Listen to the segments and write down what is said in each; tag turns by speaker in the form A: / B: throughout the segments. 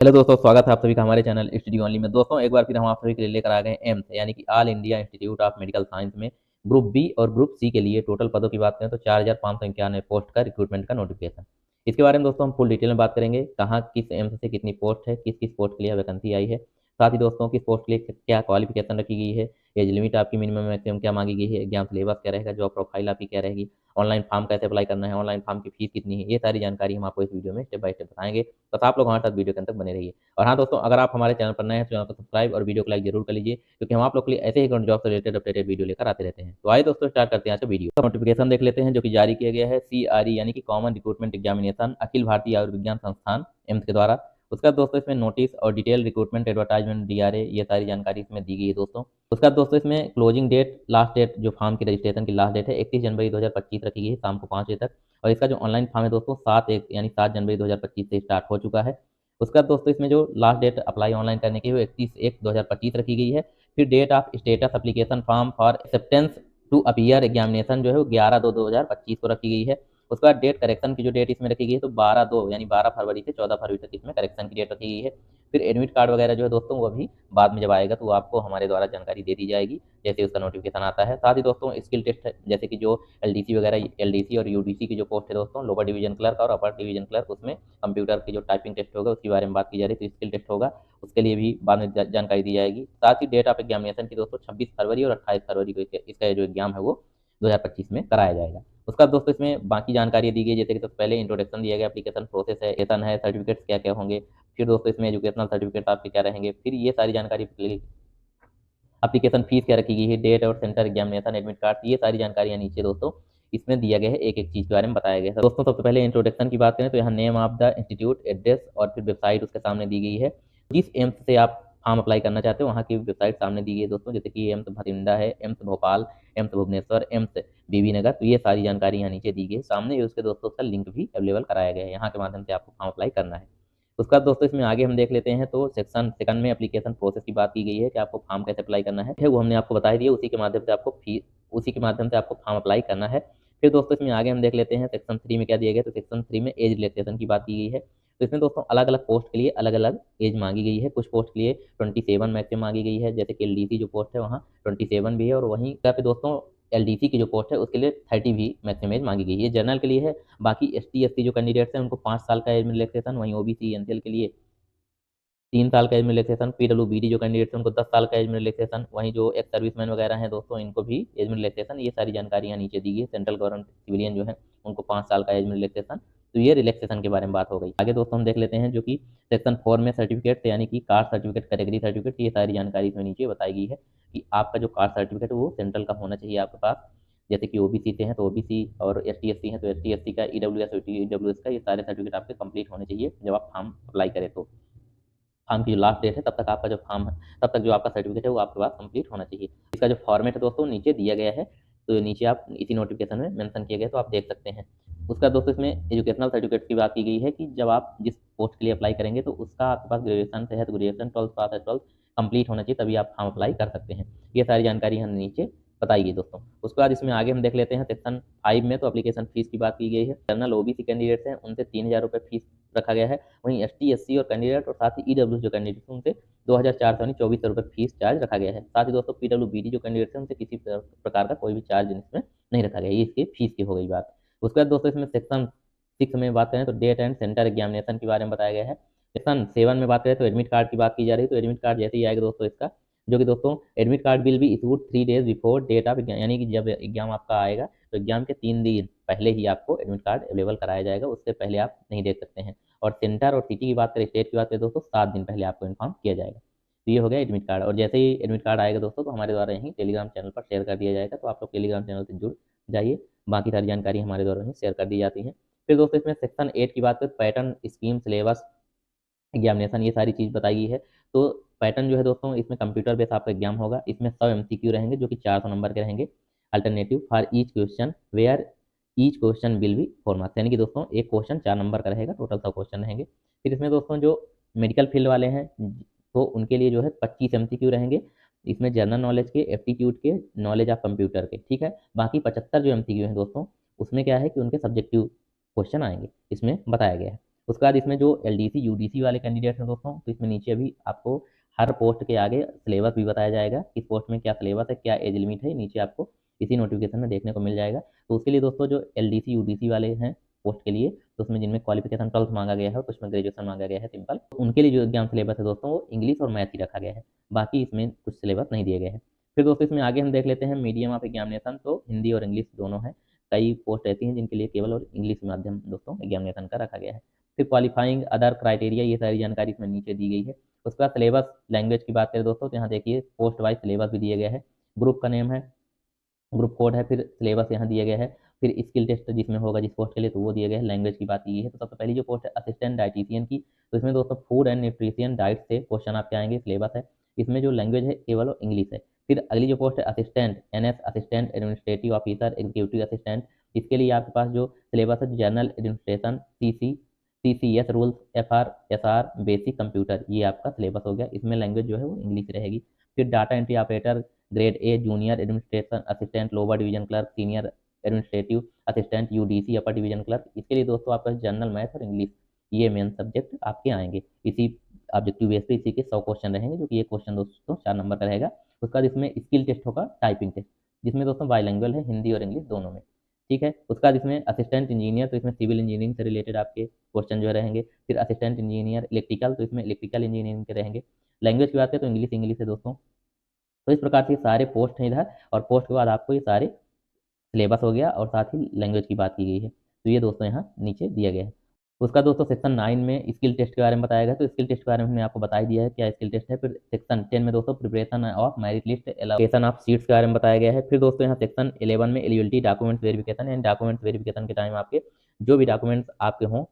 A: Hello दोस्तों, स्वागत है आप सभी का हमारे चैनल स्टडी ओनली में। दोस्तों एक बार फिर हम आप सभी के लिए लेकर आ गए एम्स यानी कि all India institute of medical science में ग्रुप बी और ग्रुप सी के लिए टोटल पदों की बात करें तो 4,591 पोस्ट का रिक्रूटमेंट का नोटिफिकेशन। इसके बारे में दोस्तों हम फुल डिटेल में बात करेंगे, कहाँ किस एम्स से कितनी पोस्ट है, किस किस पोस्ट के लिए वैकेंसी आई है, साथ ही दोस्तों किस पोस्ट के लिए क्या क्वालिफिकेशन रखी गई है, एज लिमिट आपकी मिनिमम मैक्सिमम क्या मांगी गई है, एग्जाम सिलेबस क्या रहेगा, जॉब प्रोफाइल आपकी क्या रहेगी, ऑनलाइन फॉर्म कैसे अप्लाई करना है, ऑनलाइन फॉर्म की फीस कितनी है, ये सारी जानकारी हम आपको इस वीडियो में स्टेप बाय स्टेप बताएंगे। बस आप लोग हमारे साथ वीडियो के अंत तक बने रहिए। और हाँ दोस्तों, अगर आप हमारे चैनल पर नए हैं तो चैनल को सब्सक्राइब और वीडियो को लाइक जरूर कर लीजिए, क्योंकि हम आप लोग के लिए ऐसे ही जॉब से रिलेटेड अपडेटेड वीडियो लेकर आते रहते हैं। तो आइए दोस्तों स्टार्ट करते हैं आज का वीडियो। तो नोटिफिकेशन देख लेते हैं जो कि जारी किया गया है CRE यानी कि common recruitment examination Akhil Bharatiya Ayurvigyan संस्थान एम्स के द्वारा। उसका बाद दोस्तों इसमें नोटिस और डिटेल रिक्रूटमेंट एडवर्टाइजमेंट DRA ये सारी जानकारी इसमें दी गई है दोस्तों। उसका बाद दोस्तों इसमें क्लोजिंग डेट लास्ट डेट जो फॉर्म की रजिस्ट्रेशन की लास्ट डेट है 31 जनवरी 2025 रखी गई है शाम को 5 बजे तक। और इसका जो ऑनलाइन फॉर्म है दोस्तों 7 यानी 7 जनवरी 2025 से स्टार्ट हो चुका है। उसके बाद दोस्तों इसमें जो लास्ट डेट अप्लाई ऑनलाइन करने की है वो 31/1/2025 रखी गई है। फिर date of status application form for acceptance to appear examination जो है वो 11/2/2025 को रखी गई है। उसके बाद डेट करेक्शन की जो डेट इसमें रखी गई है तो 12/2 यानी 12 फरवरी से 14 फरवरी तक इसमें करेक्शन की डेट रखी गई है। फिर एडमिट कार्ड वगैरह जो है दोस्तों वो अभी बाद में जब आएगा तो वो आपको हमारे द्वारा जानकारी दे दी जाएगी जैसे उसका नोटिफिकेशन आता है। साथ ही दोस्तों स्किल टेस्ट है, जैसे कि जो LDC वगैरह LDC और UDC की जो पोस्ट है दोस्तों लोअर डिवीजन क्लर्क और अपर डिवीजन क्लर्क, उसमें कंप्यूटर की जो टाइपिंग टेस्ट होगा उसके बारे में बात की जा रही है। तो स्किल टेस्ट होगा, उसके लिए भी बाद में जानकारी दी जाएगी। साथ ही डेट ऑफ एग्जामिनेशन की दोस्तों 26 फरवरी और 28 फरवरी को इसका जो एग्जाम है वो 2025 में कराया जाएगा। उसका दोस्तों इसमें बाकी जानकारी दी गई जैसे कि सबसे पहले इंट्रोडक्शन दिया गया, एप्लीकेशन प्रोसेस है, वेतन है, सर्टिफिकेट्स क्या क्या होंगे, फिर दोस्तों इसमें एजुकेशनल सर्टिफिकेट आपके क्या रहेंगे, फिर ये सारी जानकारी, एप्लीकेशन फीस क्या रखी गई है, डेट और सेंटर एग्जामिनेशन, एडमिट कार्ड, ये सारी जानकारियाँ नीचे दोस्तों इसमें दिया गया है, एक एक चीज़ के बारे में बताया गया है। दोस्तों सबसे पहले इंट्रोडक्शन की बात करें तो यहाँ name of the institute, address और फिर वेबसाइट उसके सामने दी गई है। जिस एम्स से आप फॉर्म अप्लाई करना चाहते हो वहाँ की वेबसाइट सामने दी गई है दोस्तों, जैसे कि एम्स भटिंडा है, एम्स भोपाल, एम्स भुवनेश्वर, एम्स बीबी नगर, तो ये सारी जानकारी यहाँ नीचे दी गई है। सामने उसके दोस्तों उसका लिंक भी अवेलेबल कराया गया है, यहाँ के माध्यम से आपको फॉर्म अप्लाई करना है। उसके बाद दोस्तों इसमें आगे हम देख लेते हैं तो सेक्शन सेकंड में एप्लीकेशन प्रोसेस की बात की गई है कि आपको फॉर्म कैसे अप्लाई करना है, वो हमने आपको बता दिया, उसी के माध्यम से आपको फॉर्म अप्लाई करना है। फिर दोस्तों इसमें आगे हम देख लेते हैं सेक्शन 3 में क्या दिया गया, तो सेक्शन 3 में एज रिलैक्सेशन की बात की गई है। तो इसमें दोस्तों अलग अलग पोस्ट के लिए अलग अलग एज मांगी गई है। कुछ पोस्ट के लिए 27 मैक्सिमम मांगी गई है, जैसे कि LDC जो पोस्ट है वहाँ 27 भी है, और वहीं पे दोस्तों LDC की जो पोस्ट है उसके लिए 30 भी मैक्सिमम एज मांगी गई है। ये जनरल के लिए है। बाकी ST SC जो कैंडिडेट्स हैं उनको 5 साल का एज में रिलैक्सेशन, वहीं OBC NCL के लिए 3 साल का एज में रिलैक्सेशन, PWBD जो कैंडिडेट है उनको 10 साल का एज में रिलैक्सेशन, वहीं जो एक्स सर्विसमैन वगैरह हैं दोस्तों इनको भी एज में रिलैक्सेशन, ये सारी जानकारियाँ नीचे दी गई है। सेंट्रल गवर्नमेंट सिविलियन जो है उनको 5 साल का एज में रिलैक्सेशन, तो ये रिलैक्सेशन के बारे में बात हो गई। आगे दोस्तों हम देख लेते हैं जो कि सेक्शन 4 में सर्टिफिकेट यानी कि कास्ट सर्टिफिकेट, कैटेगरी सर्टिफिकेट, ये सारी जानकारी इसमें नीचे बताई गई है कि आपका जो कास्ट सर्टिफिकेट है वो सेंट्रल का होना चाहिए आपके पास। जैसे कि OBC से हैं तो OBC और ST SC हैं तो ST SC का, EWS और EWS का, ये सारे सर्टिफिकेट आपके कंप्लीट होने चाहिए जब आप फॉर्म अप्लाई करें तो। फॉर्म की जो लास्ट डेट है तब तक आपका जो फॉर्म है, तब तक जो आपका सर्टिफिकेट है वो आपके पास कंप्लीट होना चाहिए। इसका जो फॉर्मेट है दोस्तों नीचे दिया गया है, तो नीचे आप इसी नोटिफिकेशन में मेंशन किया गया तो आप देख सकते हैं। उसका दोस्तों इसमें एजुकेशनल सर्टिफिकेट की बात की गई है कि जब आप जिस पोस्ट के लिए अप्लाई करेंगे तो उसका आपके पास ग्रेजुएशन है तो ग्रेजुएशन, 12th पास है 12th कंप्लीट होना चाहिए, तभी आप फॉर्म अप्लाई कर सकते हैं। ये सारी जानकारी यहाँ नीचे बताई गई दोस्तों। उसके बाद इसमें आगे हम देख लेते हैं सेक्शन 5 में, तो एप्लीकेशन फीस की बात की गई है। जनरल OBC कैंडिडेट्स हैं उनसे 3,000 रुपये फीस रखा गया है। वहीं ST SC और कैंडिडेट और साथ ही EWS जो कैंडिडेट हैं उनसे 2,400 यानी 2400 रुपये फीस चार्ज रखा गया है। साथ ही दोस्तों PWBD जो कैंडिडेट हैं उनसे किसी प्रकार का कोई भी चार्ज इसमें नहीं रखा गया, ये इसकी फीस की हो गई बात। उसके बाद दोस्तों इसमें सेक्शन 6 में बात करें तो डेट एंड सेंटर एग्जामिनेशन के बारे में बताया गया है। सेक्शन 7 में बात करें तो एडमिट कार्ड की बात की जा रही है। तो एडमिट कार्ड जैसे ही आएगा दोस्तों इसका, जो कि दोस्तों admit card will be issued 3 days before date of exam, यानी कि जब एग्जाम आपका आएगा तो एग्जाम के 3 दिन पहले ही आपको एडमिट कार्ड अवेलेबल कराया जाएगा, उससे पहले आप नहीं देख सकते हैं। और सेंटर और सिटी की बात करें, स्टेट की बात करें दोस्तों, 7 दिन पहले आपको इन्फॉर्म किया जाएगा। तो ये हो गया एडमिट कार्ड, और जैसे ही एडमिट कार्ड आएगा दोस्तों तो हमारे द्वारा यहीं टेलीग्राम चैनल पर शेयर कर दिया जाएगा, तो आप लोग टेलीग्राम चैनल से जुड़ जाइए। बाकी सारी जानकारी हमारे द्वारा यहीं शेयर कर दी जाती है। फिर दोस्तों इसमें सेक्शन 8 की बात करें, पैटर्न स्कीम सिलेबस एग्जामिनेशन, ये सारी चीज़ बताई गई है। तो पैटर्न जो है दोस्तों इसमें कंप्यूटर बेस आपका एग्जाम होगा। इसमें 100 MCQ रहेंगे जो कि 400 नंबर के रहेंगे। Alternative for each question where each question will be 4 marks, यानी कि दोस्तों एक क्वेश्चन 4 नंबर का रहेगा, टोटल 100 क्वेश्चन रहेंगे। फिर इसमें दोस्तों जो मेडिकल फील्ड वाले हैं तो उनके लिए जो है 25 MCQ रहेंगे। इसमें जनरल नॉलेज के, एप्टीट्यूड के, नॉलेज ऑफ कंप्यूटर के, ठीक है। बाकी 75 जो MCQ हैं दोस्तों उसमें क्या है कि उनके सब्जेक्टिव क्वेश्चन आएंगे, इसमें बताया गया है। उसके बाद इसमें जो एलडीसी यूडीसी वाले कैंडिडेट्स हैं दोस्तों, तो इसमें नीचे अभी आपको हर पोस्ट के आगे सिलेबस भी बताया जाएगा, किस पोस्ट में क्या सिलेबस है, क्या एज लिमिट है, नीचे आपको इसी नोटिफिकेशन में देखने को मिल जाएगा। तो उसके लिए दोस्तों जो एलडीसी यूडीसी वाले हैं पोस्ट के लिए, तो उसमें जिनमें क्वालिफिकेशन 12th मांगा गया है और कुछ में ग्रेजुएशन मांगा गया है सिंपल, तो उनके लिए जो एग्जाम सिलेबस है दोस्तों वो इंग्लिश और मैथ ही रखा गया है, बाकी इसमें कुछ सिलेबस नहीं दिए गए हैं। फिर दोस्तों इसमें आगे हम देख लेते हैं मीडियम ऑफ एग्जामिनेशन, तो हिंदी और इंग्लिश दोनों है। कई पोस्ट ऐसी हैं जिनके लिए केवल और इंग्लिश माध्यम दोस्तों एग्जामिनेशन का रखा गया है। फिर क्वालिफाइंग अदर क्राइटेरिया, ये सारी जानकारी इसमें नीचे दी गई है। उसके बाद सिलेबस लैंग्वेज की बात करें दोस्तों, तो यहाँ देखिए पोस्ट वाइज सिलेबस भी दिया गया है, ग्रुप का नेम है, ग्रुप कोड है, फिर सिलेबस यहाँ दिया गया है, फिर स्किल टेस्ट जिसमें होगा जिस पोस्ट के लिए तो वो दिया गया है। लैंग्वेज की बात की है, तो सबसे पहली जो पोस्ट है असिस्टेंट डाइटिशियन की, तो इसमें दोस्तों फूड एंड न्यूट्रिशन डाइट से क्वेश्चन आपके आएंगे, सिलेबस है। इसमें जो लैंग्वेज है केवल इंग्लिश है। फिर अगली जो पोस्ट है assistant NS assistant administrative officer executive assistant, इसके लिए आपके पास जो सिलेबस है general administration CCS rules FR basic computer, ये आपका सिलेबस हो गया। इसमें लैंग्वेज जो है वो इंग्लिश रहेगी। फिर data entry operator grade A junior administration assistant lower division clerk senior administrative assistant UDC upper division clerk, इसके लिए दोस्तों आपका जनरल मैथ और इंग्लिश ये मेन सब्जेक्ट आपके आएंगे। इसी ऑब्जेक्टिव बेस पे इसी के 100 क्वेश्चन रहेंगे, जो कि ये क्वेश्चन दोस्तों 4 नंबर का रहेगा। उसके बाद इसमें स्किल टेस्ट होगा टाइपिंग टेस्ट, जिसमें दोस्तों बाइलैंग्वेज है, हिंदी और इंग्लिश दोनों में, ठीक है। उसके बाद इसमें असिस्टेंट इंजीनियर, तो इसमें सिविल इंजीनियरिंग से रिलेटेड आपके क्वेश्चन जो है रहेंगे। फिर असिस्टेंट इंजीनियर इलेक्ट्रिकल, तो इसमें इलेक्ट्रिकल इंजीनियरिंग के रहेंगे। लैंग्वेज की बात करें तो इंग्लिश इंग्लिश है दोस्तों। तो इस प्रकार से ये सारे पोस्ट हैं इधर, और पोस्ट के बाद आपको ये सारे सिलेबस हो गया और साथ ही लैंग्वेज की बात की गई है, तो ये दोस्तों यहाँ नीचे दिया गया है। उसका दोस्तों सेक्शन 9 में स्किल टेस्ट के बारे में बताया गया, तो स्किल टेस्ट के बारे में हमने आपको बता ही दिया है क्या स्किल टेस्ट है। फिर सेक्शन 10 में दोस्तों preparation of merit list allocation of seats के बारे में बताया गया है। फिर दोस्तों यहाँ सेक्शन 11 में eligibility documents verification, and documents verification के टाइम आपके जो भी डॉक्यूमेंट्स आपके हों,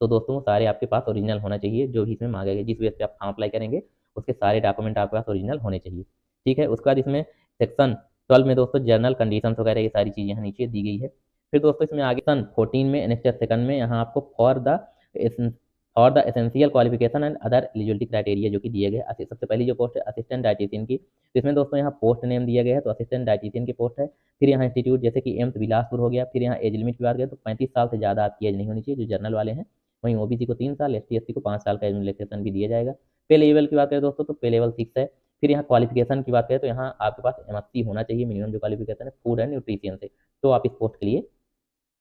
A: तो दोस्तों वो सारे आपके पास ओरिजिनल होना चाहिए, जो भी इसमें मांगे गए जिस बेस पे आप फॉर्म अप्लाई करेंगे उसके सारे डॉक्यूमेंट आपके पास ओरिजिनल होने चाहिए, ठीक है। उसके बाद इसमें सेक्शन 12 में दोस्तों जनरल कंडीशंस वगैरह ये सारी चीज़ें यहाँ नीचे दी गई है। फिर दोस्तों इसमें आगे सन 14 में एनेक्सर सेकंड में यहाँ आपको for the essential qualification and other eligibility criteria जो कि दिए गए। सबसे पहली जो पोस्ट है असिस्टेंट डाइटिशियन की, तो इसमें दोस्तों यहाँ पोस्ट नेम दिया गया है, तो असिस्टेंट डाइटिशियन की पोस्ट है। फिर यहाँ इंस्टीट्यूट जैसे कि एम्स बिलासपुर हो गया। फिर यहाँ एज लिमिट की बात करें तो 35 साल से ज़्यादा आपकी एज नहीं होनी चाहिए, जो जनरल वाले हैं। वहीं ओबीसी को 3 साल, एसटी एससी को 5 साल का एज रिलैक्सेशन भी दिया जाएगा। पे लेवल की बात करें दोस्तों तो पे लेवल 6 है। फिर यहाँ क्वालिफिकेशन की बात करें तो यहाँ आपके पास एमएससी होना चाहिए मिनिमम, जो क्वालिफिकेशन है फूड एंड न्यूट्रिशन से, तो आप इस पोस्ट के लिए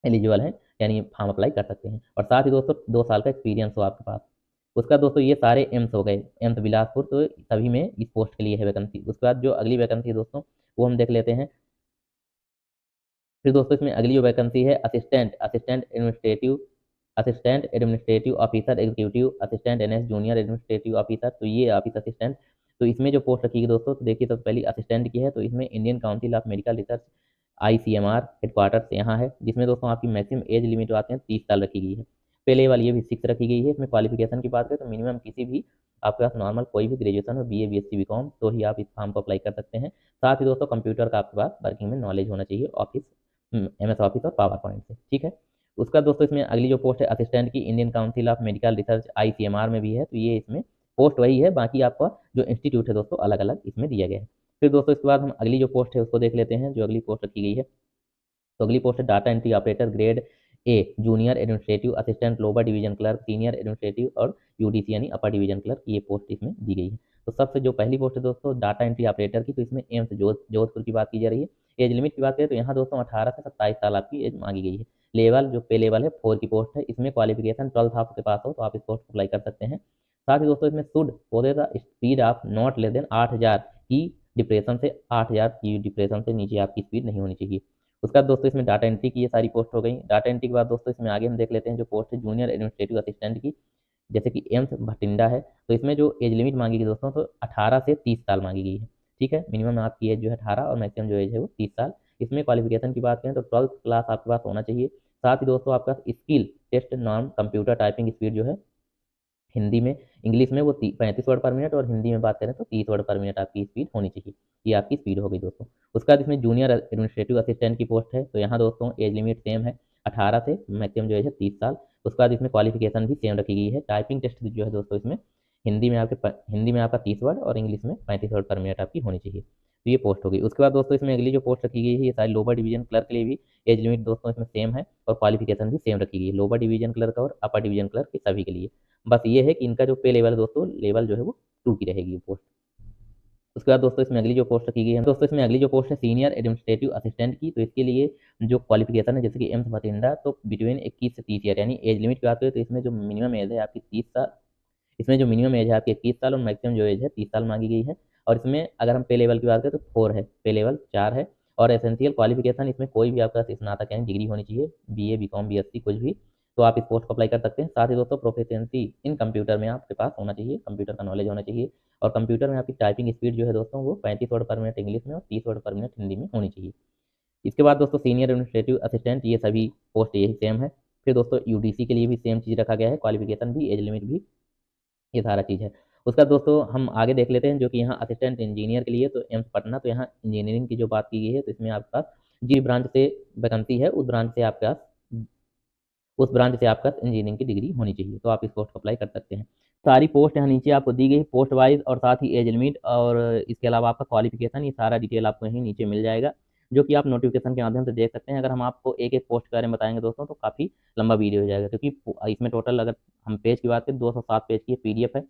A: एलिजिबल हैं, यानी फॉर्म अप्लाई कर सकते हैं। और साथ ही दोस्तों 2 साल का एक्सपीरियंस हो आपके पास। उसका दोस्तों ये सारे एम्स हो गए, एम्स बिलासपुर, तो सभी में इस पोस्ट के लिए है वैकेंसी। उसके बाद जो अगली वैकेंसी है दोस्तों वो हम देख लेते हैं। फिर दोस्तों इसमें अगली जो वैकेंसी है assistant administrative officer executive assistant NS junior administrative officer, तो ये ऑफिस असिस्टेंट। तो इसमें जो पोस्ट रखी गई दोस्तों, तो देखिए सबसे पहली असिस्टेंट की है, तो इसमें Indian council of medical research ICMR headquarter यहाँ है, जिसमें दोस्तों आपकी मैक्सिमम एज लिमिट आते हैं 30 साल रखी गई है। पहले वाली ये भी 6 रखी गई है। इसमें क्वालिफिकेशन की बात करें तो मिनिमम किसी भी आपके पास नॉर्मल कोई भी ग्रेजुएशन हो, बीए बीएससी बीकॉम, तो ही आप इस फॉर्म को अप्लाई कर सकते हैं। साथ ही दोस्तों कंप्यूटर का आपके पास वर्किंग में नॉलेज होना चाहिए, ऑफिस एमएस ऑफिस और पावर पॉइंट से, ठीक है। उसका दोस्तों इसमें अगली जो पोस्ट है असिस्टेंट की Indian council of medical research ICMR में भी है, तो ये इसमें पोस्ट वही है, बाकी आपका जो इंस्टीट्यूट है दोस्तों अलग अलग इसमें दिया गया है। फिर दोस्तों इसके बाद हम अगली जो पोस्ट है उसको देख लेते हैं, जो अगली पोस्ट रखी गई है। तो अगली पोस्ट है data entry operator grade A junior administrative assistant lower division clerk senior administrative और यूडीसी यानी अपर डिवीजन क्लर्क, ये पोस्ट इसमें दी गई है। तो सबसे जो पहली पोस्ट है दोस्तों डाटा एंट्री ऑपरेटर की, तो इसमें एम्स जोधपुर की बात की जा रही है। एज लिमिट की बात करें तो यहाँ दोस्तों 18 से 27 साल आपकी एज मांगी गई है। लेवल जो पे लेवल है 4 की पोस्ट है। इसमें क्वालिफिकेशन 12th आपके पास हो तो आप इस पोस्ट को अप्लाई कर सकते हैं। साथ ही दोस्तों इसमें शुड होते the speed of not less than 8000 की डिप्रेशन से, 8000 की डिप्रेशन से नीचे आपकी स्पीड नहीं होनी चाहिए। उसके बाद दोस्तों इसमें डाटा एंट्री की ये सारी पोस्ट हो गई। डाटा एंट्री के बाद दोस्तों इसमें आगे हम देख लेते हैं जो पोस्ट है जूनियर एडमिनिस्ट्रेटिव असिस्टेंट की, जैसे कि एम्स भटिंडा है। तो इसमें जो एज लिमिट मांगी गई दोस्तों तो 18 से 30 साल मांगी गई है, ठीक है। मिनिमम आपकी एज जो है 18 और मैक्सिमम जो एज है वो 30 साल। इसमें क्वालिफिकेशन की बात करें तो 12th क्लास आपके पास होना चाहिए। साथ ही दोस्तों आपका skill test norm computer typing speed जो है हिंदी में, इंग्लिश में वो 35 वर्ड पर मिनट, और हिंदी में बात करें तो 30 वर्ड पर मिनट आपकी स्पीड होनी चाहिए। ये आपकी स्पीड हो गई दोस्तों। उसके बाद इसमें जूनियर एडमिनिस्ट्रेटिव असिस्टेंट की पोस्ट है, तो यहाँ दोस्तों एज लिमिट सेम है 18 से, मैक्सिमम जो है 30 साल। उसके बाद इसमें क्वालिफिकेशन भी सेम रखी गई है। टाइपिंग टेस्ट जो है दोस्तों इसमें हिंदी में आपका 30 वर्ड और इंग्लिश में 35 वर्ड पर मिनट आपकी होनी चाहिए। तो ये पोस्ट होगी। उसके बाद दोस्तों इसमें अगली जो पोस्ट रखी गई है ये सारी लोअर डिवीजन क्लर्क के लिए भी एज लिमिट दोस्तों इसमें सेम है और क्वालिफिकेशन भी सेम रखी गई है, लोअर डिवीजन क्लर्क और अपर डिवीजन क्लर्क के सभी के लिए। बस ये है कि इनका जो पे लेवल है दोस्तों, लेवल जो है वो 2 की रहेगी पोस्ट। उसके बाद दोस्तों इसमें अगली जो पोस्ट रखी गई है दोस्तों, इसमें अगली जो पोस्ट है सीनियर एडमिनिस्ट्रेटिव असिस्टेंट की, तो इसके लिए जो क्वालिफिकेशन है जैसे कि एम्स बठिंडा, तो बिटवीन 21 से 30 ईयर, यानी एज लिमिट की बात करें तो इसमें जो मिनिमम एज है आपकी 30 साल, इसमें जो मिनिमम एज है आपकी 21 साल और मैक्सिमम जो एज है 30 साल मांगी गई है। और इसमें अगर हम पे लेवल की बात करें तो 4 है, पे लेवल 4 है। और एसेंशियल क्वालिफिकेशन इसमें कोई भी आपका स्नातक यानी डिग्री होनी चाहिए, बीए, बीकॉम, बीएससी कुछ भी, तो आप इस पोस्ट को अप्लाई कर सकते हैं। साथ ही दोस्तों प्रोफिशिएंसी इन कंप्यूटर में आपके पास होना चाहिए, कंप्यूटर का नॉलेज होना चाहिए। और कंप्यूटर में आपकी टाइपिंग स्पीड जो है दोस्तों वो 35 वर्ड पर मिनट इंग्लिश में और 30 वर्ड पर मिनट हिंदी में होनी चाहिए। इसके बाद दोस्तों सीनियर एडमिनिस्ट्रेटिव असिस्टेंट, ये सभी पोस्ट यही सेम है। फिर दोस्तों यूडीसी के लिए भी सेम चीज़ रखा गया है, क्वालिफिकेशन भी, एज लिमिट भी, ये सारा चीज़ है। उसका दोस्तों हम आगे देख लेते हैं जो कि यहाँ असिस्टेंट इंजीनियर के लिए, तो एम्स पटना, तो यहाँ इंजीनियरिंग की जो बात की गई है तो इसमें आपके पास जिस ब्रांच से वैकेंसी है उस ब्रांच से आपका इंजीनियरिंग की डिग्री होनी चाहिए, तो आप इस पोस्ट को अप्लाई कर सकते हैं। सारी पोस्ट यहाँ नीचे आपको दी गई पोस्ट वाइज और साथ ही एज लिमिट और इसके अलावा आपका क्वालिफिकेशन, ये सारा डिटेल आपको यहीं नीचे मिल जाएगा, जो कि आप नोटिफिकेशन के माध्यम से देख सकते हैं। अगर हम आपको एक एक पोस्ट के बारे में बताएंगे दोस्तों तो काफ़ी लंबा वीडियो हो जाएगा, क्योंकि इसमें टोटल अगर हम पेज की बात करें 207 पेज की पीडीएफ है।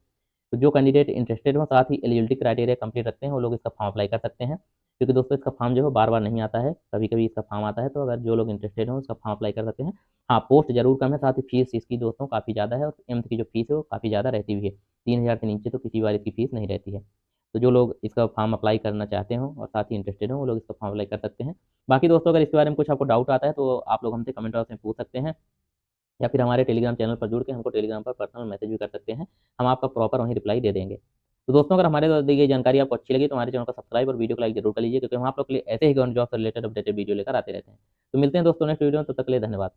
A: तो जो कैंडिडेट इंटरेस्टेड हो साथ ही एलिजिबिलिटी क्राइटेरिया कंप्लीट रखते हैं वो लोग इसका फॉर्म अप्लाई कर सकते हैं, क्योंकि दोस्तों इसका फॉर्म जो है बार बार नहीं आता है, कभी कभी इसका फॉर्म आता है, तो अगर जो लोग इंटरेस्टेड हो इसका फॉर्म अप्लाई कर सकते हैं। हाँ, पोस्ट जरूर कम है, साथ ही फीस इसकी दोस्तों काफ़ी ज़्यादा है और एम्स की जो फीस है वो काफ़ी ज़्यादा रहती भी है, 3,000 के नीचे तो किसी बार इसकी फीस नहीं रहती है। तो जो लोग इसका फॉर्म अप्लाई करना चाहते हो और साथ ही इंटरेस्टेड हो वो लोग इसका फॉर्म अप्लाई कर सकते हैं। बाकी दोस्तों अगर इसके बारे में कुछ आपको डाउट आता है तो आप लोग हमसे कमेंट बॉक्स में पूछ सकते हैं, या फिर हमारे टेलीग्राम चैनल पर जुड़ के हमको टेलीग्राम पर पर्सनल मैसेज भी कर सकते हैं, हम आपका प्रॉपर वहीं रिप्लाई दे देंगे। तो दोस्तों अगर हमारे द्वारा दी गई जानकारी आपको अच्छी लगी तो हमारे चैनल को सब्सक्राइब और वीडियो को लाइक जरूर कर लीजिए, क्योंकि हम आप लोग के लिए ऐसे ही गवर्नमेंट जॉब से रिलेटेड अपडेटेड वीडियो लेकर आते रहते हैं। तो मिलते हैं दोस्तों नेक्स्ट वीडियो में, तब तक के लिए धन्यवाद।